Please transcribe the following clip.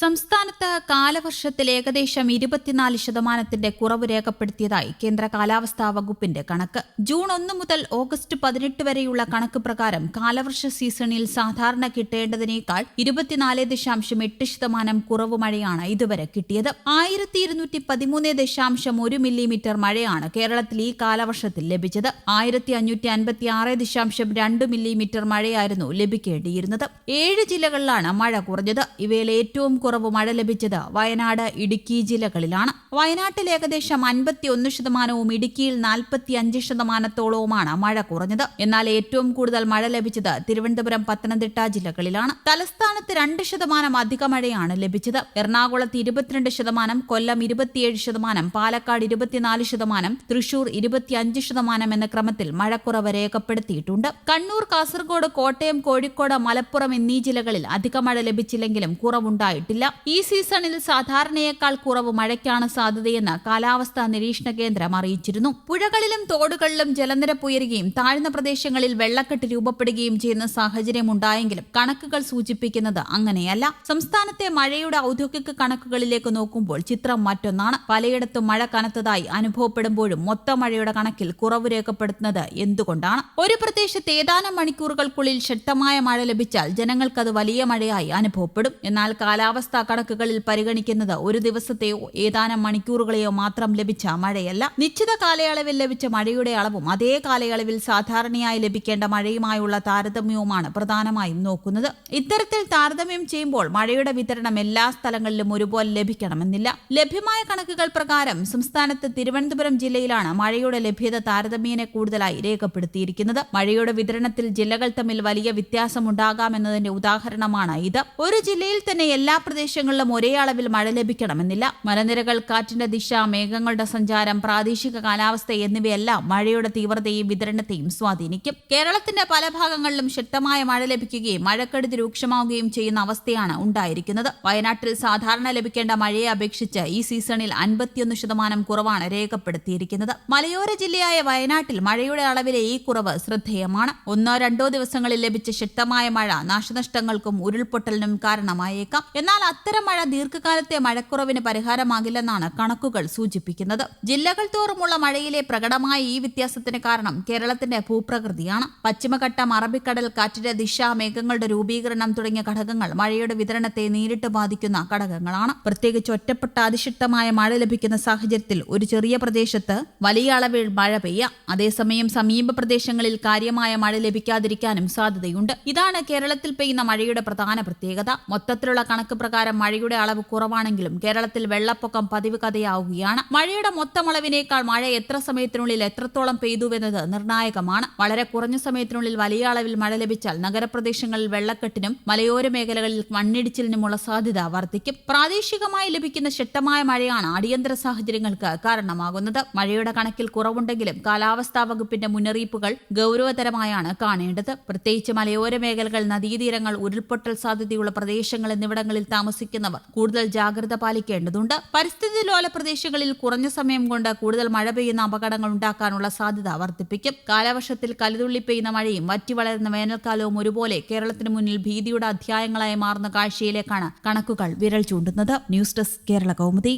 സംസ്ഥാനത്ത് കാലവർഷത്തിൽ ഏകദേശം 24% കുറവ് രേഖപ്പെടുത്തിയതായി കേന്ദ്ര കാലാവസ്ഥാ വകുപ്പിന്റെ കണക്ക്. ജൂൺ 1 മുതൽ ഓഗസ്റ്റ് 18 വരെയുള്ള കണക്ക് പ്രകാരം കാലവർഷ സീസണിൽ സാധാരണ കിട്ടേണ്ടതിനേക്കാൾ 24.8% കുറവ് മഴയാണ് ഇതുവരെ കിട്ടിയത്. 1213.1 മില്ലിമീറ്റർ മഴയാണ് കേരളത്തിൽ ഈ കാലവർഷത്തിൽ ലഭിച്ചത്. 1556.2 മില്ലിമീറ്റർ മഴയായിരുന്നു ലഭിക്കേണ്ടിയിരുന്നത്. 7 ജില്ലകളിലാണ് മഴ കുറഞ്ഞത്. ഇവയിൽ ഏറ്റവും കുറവ് മഴ ലഭിച്ചത് വയനാട്, ഇടുക്കി ജില്ലകളിലാണ്. വയനാട്ടിൽ ഏകദേശം 51%, ഇടുക്കിയിൽ 45%-ഓളവുമാണ് മഴ കുറഞ്ഞത്. എന്നാൽ ഏറ്റവും കൂടുതൽ മഴ ലഭിച്ചത് തിരുവനന്തപുരം, പത്തനംതിട്ട ജില്ലകളിലാണ്. തലസ്ഥാനത്ത് 2% അധിക മഴയാണ് ലഭിച്ചത്. എറണാകുളത്ത് 22%, കൊല്ലം 27%, പാലക്കാട് 24%, തൃശൂർ 25% എന്ന ക്രമത്തിൽ മഴക്കുറവ് രേഖപ്പെടുത്തിയിട്ടുണ്ട്. കണ്ണൂർ, കാസർഗോഡ്, കോട്ടയം, കോഴിക്കോട്, മലപ്പുറം എന്നീ ജില്ലകളിൽ അധിക മഴ ലഭിച്ചില്ലെങ്കിലും കുറവുണ്ടായിട്ടില്ല. ഈ സീസണിൽ സാധാരണയേക്കാൾ കുറവ് മഴയ്ക്കാണ് സാധ്യതയെന്ന് കാലാവസ്ഥാ നിരീക്ഷണ കേന്ദ്രം അറിയിച്ചിരുന്നു. പുഴകളിലും തോടുകളിലും ജലനിരപ്പ് ഉയരുകയും താഴ്ന്ന പ്രദേശങ്ങളിൽ വെള്ളക്കെട്ട് രൂപപ്പെടുകയും ചെയ്യുന്ന സാഹചര്യമുണ്ടായെങ്കിലും കണക്കുകൾ സൂചിപ്പിക്കുന്നത് അങ്ങനെയല്ല. സംസ്ഥാനത്തെ മഴയുടെ ഔദ്യോഗിക കണക്കുകളിലേക്ക് നോക്കുമ്പോൾ ചിത്രം മറ്റൊന്നാണ്. പലയിടത്തും മഴ കനത്തതായി അനുഭവപ്പെടുമ്പോഴും മൊത്തം മഴയുടെ കണക്കിൽ കുറവ് രേഖപ്പെടുത്തുന്നത് എന്തുകൊണ്ടാണ്? ഒരു പ്രദേശത്ത് ഏതാനും മണിക്കൂറുകൾക്കുള്ളിൽ ശക്തമായ മഴ ലഭിച്ചാൽ ജനങ്ങൾക്കത് വലിയ മഴയായി അനുഭവപ്പെടും. എന്നാൽ കാലാവസ്ഥാ കണക്കുകളിൽ പരിഗണിക്കുന്നത് ഒരു ദിവസത്തെയോ ഏതാനും മണിക്കൂറുകളെയോ മാത്രം ലഭിച്ച മഴയല്ല. നിശ്ചിത കാലയളവിൽ ലഭിച്ച മഴയുടെ അളവും അതേ കാലയളവിൽ സാധാരണയായി ലഭിക്കേണ്ട മഴയുമായുള്ള താരതമ്യവുമാണ് പ്രധാനമായും നോക്കുന്നത്. ഇത്തരത്തിൽ താരതമ്യം ചെയ്യുമ്പോൾ മഴയുടെ വിതരണം എല്ലാ സ്ഥലങ്ങളിലും ഒരുപോലെ ലഭിക്കണമെന്നില്ല. ലഭ്യമായ കണക്കുകൾ പ്രകാരം സംസ്ഥാനത്ത് തിരുവനന്തപുരം ജില്ലയിലാണ് മഴയുടെ ലഭ്യത താരതമ്യേന കൂടുതലായി രേഖപ്പെടുത്തിയിരിക്കുന്നത്. മഴയുടെ വിതരണത്തിൽ ജില്ലകൾ തമ്മിൽ വലിയ വ്യത്യാസമുണ്ടാകാമെന്നതിന്റെ ഉദാഹരണമാണ് ഇത്. ഒരു ജില്ലയിൽ തന്നെ എല്ലാ പ്രദേശങ്ങളിലും ഒരേ അളവിൽ മഴ ലഭിക്കണമെന്നില്ല. മലനിരകൾ, കാറ്റിന്റെ ദിശ, മേഘങ്ങളുടെ സഞ്ചാരം, പ്രാദേശിക കാലാവസ്ഥ എന്നിവയെല്ലാം മഴയുടെ തീവ്രതയെയും വിതരണത്തെയും സ്വാധീനിക്കും. കേരളത്തിന്റെ പല ഭാഗങ്ങളിലും ശക്തമായ മഴ ലഭിക്കുകയും മഴക്കെടുതി രൂക്ഷമാവുകയും ചെയ്യുന്ന അവസ്ഥയാണ് ഉണ്ടായിരിക്കുന്നത്. വയനാട്ടിൽ സാധാരണ ലഭിക്കേണ്ട മഴയെ അപേക്ഷിച്ച് ഈ സീസണിൽ 51% കുറവാണ് രേഖപ്പെടുത്തിയിരിക്കുന്നത്. മലയോര ജില്ലയായ വയനാട്ടിൽ മഴയുടെ അളവിലെ ഈ കുറവ് ശ്രദ്ധേയമാണ്. 1-2 ദിവസങ്ങളിൽ ലഭിച്ച ശക്തമായ മഴ നാശനഷ്ടങ്ങൾക്കും ഉരുൾപൊട്ടലിനും കാരണമായേക്കാം. എന്നാൽ അത്തരം മഴ ദീർഘകാലത്തെ മഴക്കുറവിന് പരിഹാരമാകില്ലെന്നാണ് കണക്കുകൾ സൂചിപ്പിക്കുന്നത്. ജില്ലകൾ തോറുമുള്ള മഴയിലെ പ്രകടമായ ഈ വ്യത്യാസത്തിന് കാരണം കേരളത്തിന്റെ ഭൂപ്രകൃതിയാണ്. പശ്ചിമഘട്ടം, അറബിക്കടൽ, കാറ്റിന്റെ ദിശ, മേഘങ്ങളുടെ രൂപീകരണം തുടങ്ങിയ ഘടകങ്ങൾ മഴയുടെ വിതരണത്തെ നേരിട്ട് ബാധിക്കുന്ന ഘടകങ്ങളാണ്. പ്രത്യേകിച്ച് ഒറ്റപ്പെട്ട അതിശക്തമായ മഴ ലഭിക്കുന്ന സാഹചര്യത്തിൽ ഒരു ചെറിയ പ്രദേശത്ത് വലിയ അളവിൽ മഴ പെയ്യാം. അതേസമയം സമീപ പ്രദേശങ്ങളിൽ കാര്യമായ മഴ ലഭിക്കാതിരിക്കാനും സാധ്യതയുണ്ട്. ഇതാണ് കേരളത്തിൽ പെയ്യുന്ന മഴയുടെ പ്രധാന പ്രത്യേകത. മൊത്തത്തിലുള്ള കണക്ക് പ്രകാരം മഴയുടെ അളവ് കുറവാണെങ്കിലും കേരളത്തിൽ വെള്ളപ്പൊക്കം പതിവ് കഥയാവുകയാണ്. മഴയുടെ മൊത്തം അളവിനേക്കാൾ മഴ എത്ര സമയത്തിനുള്ളിൽ എത്രത്തോളം പെയ്തുവെന്നത് നിർണായകമാണ്. വളരെ കുറഞ്ഞ സമയത്തിനുള്ളിൽ വലിയ അളവിൽ മഴ ലഭിച്ചാൽ നഗരപ്രദേശങ്ങളിൽ വെള്ളക്കെട്ടിനും മലയോര മേഖലകളിൽ മണ്ണിടിച്ചിലിനുമുള്ള സാധ്യത വർദ്ധിക്കും. പ്രാദേശികമായി ലഭിക്കുന്ന ശക്തമായ മഴയാണ് അടിയന്തര സാഹചര്യങ്ങൾക്ക് കാരണമാകുന്നത്. മഴയുടെ കണക്കിൽ കുറവുണ്ടെങ്കിലും കാലാവസ്ഥാ വകുപ്പിന്റെ മുന്നറിയിപ്പുകൾ ഗൗരവതരമായാണ് കാണേണ്ടത്. പ്രത്യേകിച്ച് മലയോര മേഖലകൾ, നദീതീരങ്ങൾ, ഉരുൾപൊട്ടൽ സാധ്യതയുള്ള പ്രദേശങ്ങൾ എന്നിവിടങ്ങളിൽ താമസിക്കുന്നവർ കൂടുതൽ ജാഗ്രത പാലിക്കേണ്ടതുണ്ട്. പരിസ്ഥിതി ലോല പ്രദേശങ്ങളിൽ കുറഞ്ഞ സമയം കൊണ്ട് കൂടുതൽ മഴ പെയ്യുന്ന അപകടങ്ങൾ ഉണ്ടാക്കാനുള്ള സാധ്യത വർദ്ധിപ്പിക്കും. കാലവർഷത്തിൽ കലിതുള്ളി പെയ്യുന്ന മഴയും വറ്റി വളരുന്ന വേനൽക്കാലവും ഒരുപോലെ കേരളത്തിന് മുന്നിൽ ഭീതിയുടെ അധ്യായങ്ങളായി മാറുന്ന കാഴ്ചയിലേക്കാണ് കണക്കുകൾ വിരൽ ചൂണ്ടുന്നത്. News desk, Kerala Kaumudi.